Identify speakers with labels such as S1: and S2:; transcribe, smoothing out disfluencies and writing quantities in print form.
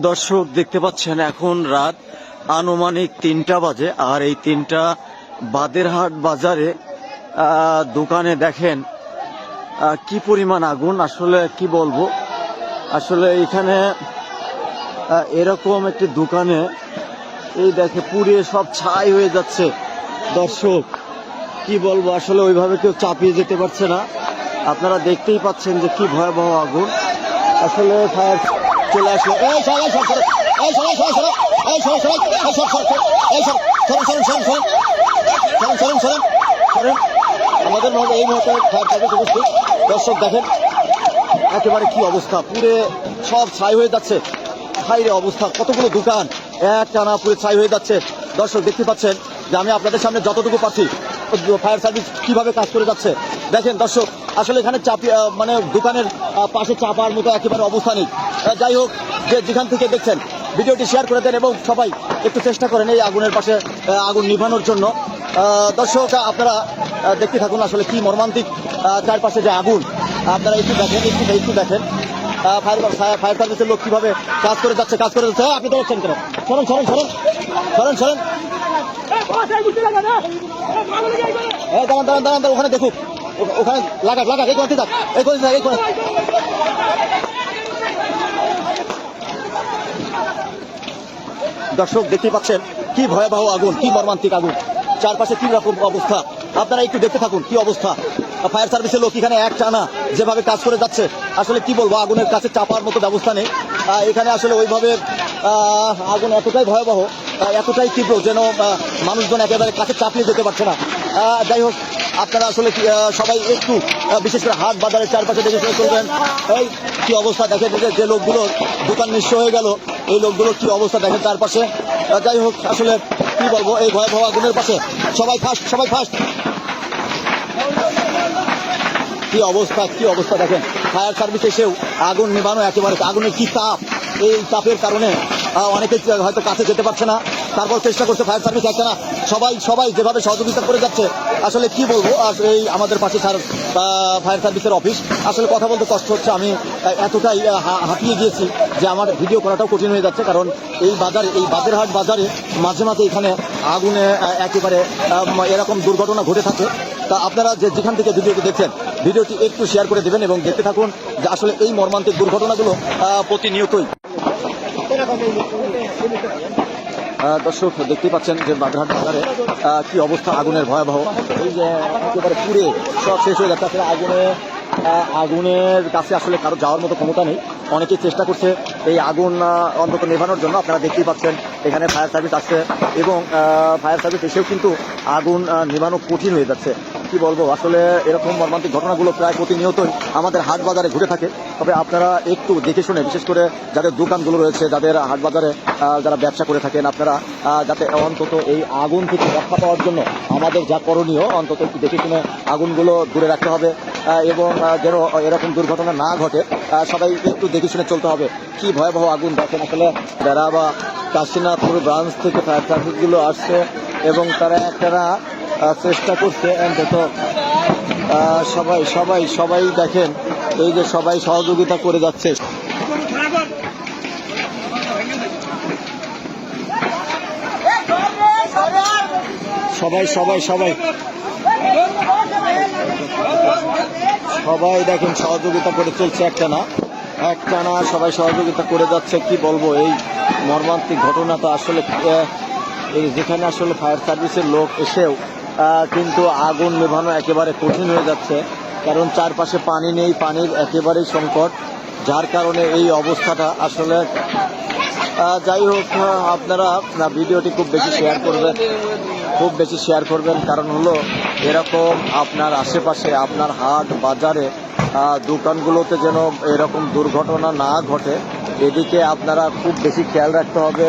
S1: দর্শক দেখতে পাচ্ছেন এখন রাত আনুমানিক ৩টা বাজে, আর এই ৩টা বাদেরহাট বাজারে দোকানে দেখেন কি পরিমাণ আগুন। আসলে কি বলবো, আসলে এখানে এরকম একটি দোকানে এই দেখে পুড়িয়ে সব ছাই হয়ে যাচ্ছে। দর্শক কি বলবো, আসলে ওইভাবে কেউ চাপিয়ে যেতে পারছে না। আপনারা দেখতেই পাচ্ছেন যে কি ভয়াবহ আগুন। আসলে ফায়ার চলে আসলো। আমাদের এই মুহূর্তে ফায়ার সার্ভিস উপস্থিত। দর্শক দেখেন একেবারে কি অবস্থা, পুরে সব ছাই হয়ে যাচ্ছে। হাইরে অবস্থা, কতগুলো দোকান এক টানা পুরে ছাই হয়ে যাচ্ছে। দর্শক দেখতে পাচ্ছেন যে আমি আপনাদের সামনে যতটুকু পাচ্ছি ফায়ার সার্ভিস কিভাবে কাজ করে যাচ্ছে। দেখেন দর্শক, আসলে এখানে চাপিয়ে মানে দোকানের পাশে চাপার মতো একেবারে অবস্থা নেই। যাই হোক, যে যেখান থেকে দেখছেন ভিডিওটি শেয়ার করে দেন এবং সবাই একটু চেষ্টা করেন এই আগুনের পাশে আগুন নিভানোর জন্য। দর্শক আপনারা দেখতে থাকুন আসলে কি মর্মান্তিক চারপাশে যে আগুন। আপনারা একটু দেখেন, একটু দেখেন ফায়ার সার্ভিসের লোক কিভাবে কাজ করে যাচ্ছে। আপনি তো হচ্ছেন কেন? সরেন দাঁড়ান, ওখানে দেখুক, ওখানে লাগাক এই করতে থাক। দর্শক দেখতে পাচ্ছেন কি ভয়াবহ আগুন, কি মর্মান্তিক আগুন, চারপাশে কি রকম অবস্থা। আপনারা একটু দেখতে থাকুন কি অবস্থা। ফায়ার সার্ভিসের লোক এখানে এক টানা যেভাবে কাজ করে যাচ্ছে, আসলে কি বলবো, আগুনের কাছে চাপার মতো ব্যবস্থা নেই এখানে। আসলে ওইভাবে আগুন এতটাই ভয়াবহ, এতটাই তীব্র যেন মানুষজন একেবারে কাছে চাপিয়ে যেতে পারছে না। যাই হোক, আপনারা আসলে সবাই একটু বিশেষ করে হাট বাজারের চারপাশে দেখে শুনে চলবেন। এই কি অবস্থা দেখেন, যে লোকগুলোর দোকান নিঃস্ব হয়ে গেল, এই লোকগুলোর কি অবস্থা দেখেন চারপাশে। যাই হোক, আসলে কি বলবো, এই ভয়াবহ আগুনের পাশে সবাই ফার্স্ট। কি অবস্থা দেখেন, ফায়ার সার্ভিস এসেও আগুন নেভানো একেবারে, আগুনের কি তাপ, এই তাপের কারণে অনেকে হয়তো কাছে যেতে পারছে না। তারপর চেষ্টা করছে ফায়ার সার্ভিস একটা না, সবাই যেভাবে সহযোগিতা করে যাচ্ছে। আসলে কি বলবো, এই আমাদের পাশে ফায়ার সার্ভিসের অফিস, আসলে কথা বলতে কষ্ট হচ্ছে। আমি এতটাই হাঁপিয়ে গিয়েছি যে আমার ভিডিও করাটাও কঠিন হয়ে যাচ্ছে, কারণ এই বাদেরহাট বাজারে মাঝে এখানে আগুনে একেবারে এরকম দুর্ঘটনা ঘটে থাকে। তা আপনারা যেখান থেকে ভিডিওটি দেখছেন, ভিডিওটি একটু শেয়ার করে দেবেন এবং দেখতে থাকুন যে আসলে এই মর্মান্তিক দুর্ঘটনাগুলো প্রতিনিয়তই। দর্শক দেখতেই পাচ্ছেন যে বাগেরহাট বাজারে কি অবস্থা, আগুনের ভয়াবহ। এই যে একেবারে পুড়ে সব শেষ হয়ে যাচ্ছে। আগুনের কাছে আসলে কারো যাওয়ার মতো ক্ষমতা নেই। অনেকেই চেষ্টা করছে এই আগুন অন্তত নেভানোর জন্য। আপনারা দেখতেই পাচ্ছেন এখানে ফায়ার সার্ভিস আসছে এবং ফায়ার সার্ভিস এসেও কিন্তু আগুন নেভানো কঠিন হয়ে যাচ্ছে। কি বলবো, আসলে এরকম মর্মান্তিক ঘটনাগুলো প্রায় প্রতিনিয়তই আমাদের হাট বাজারে ঘটে থাকে। তবে আপনারা একটু দেখে শুনে, বিশেষ করে যাদের দোকানগুলো রয়েছে, যাদের হাট বাজারে যারা ব্যবসা করে থাকেন, আপনারা যাতে অন্তত এই আগুন থেকে রক্ষা পাওয়ার জন্য আমাদের যা করণীয় অন্তত একটু দেখে শুনে আগুনগুলো দূরে রাখতে হবে এবং যেন এরকম দুর্ঘটনা না ঘটে সবাই একটু দেখে শুনে চলতে হবে। কি ভয়াবহ আগুন দেখেন। আসলে বেড়া বা কাশীনাথপুর ব্রাঞ্চ থেকে ফায়ার সার্ভিসগুলো আসছে এবং তারা একটা চেষ্টা করছে অন্তত সবাই দেখেন, এই যে সবাই সহযোগিতা করে যাচ্ছে। সবাই দেখেন সহযোগিতা করে চলছে, একটা না সবাই সহযোগিতা করে যাচ্ছে। কি বলবো, এই মর্মান্তিক ঘটনাটা আসলে যেখানে আসলে ফায়ার সার্ভিসের লোক এসেও কিন্তু আগুন নেভানো একেবারে কঠিন হয়ে যাচ্ছে, কারণ চারপাশে পানি নেই, পানির একেবারেই সংকট, যার কারণে এই অবস্থাটা আসলে। যাই হোক, আপনারা ভিডিওটি খুব বেশি শেয়ার করবেন, কারণ হলো এরকম আপনার আশেপাশে, আপনার হাট বাজারে দোকানগুলোতে যেন এরকম দুর্ঘটনা না ঘটে, এদিকে আপনারা খুব বেশি খেয়াল রাখতে হবে।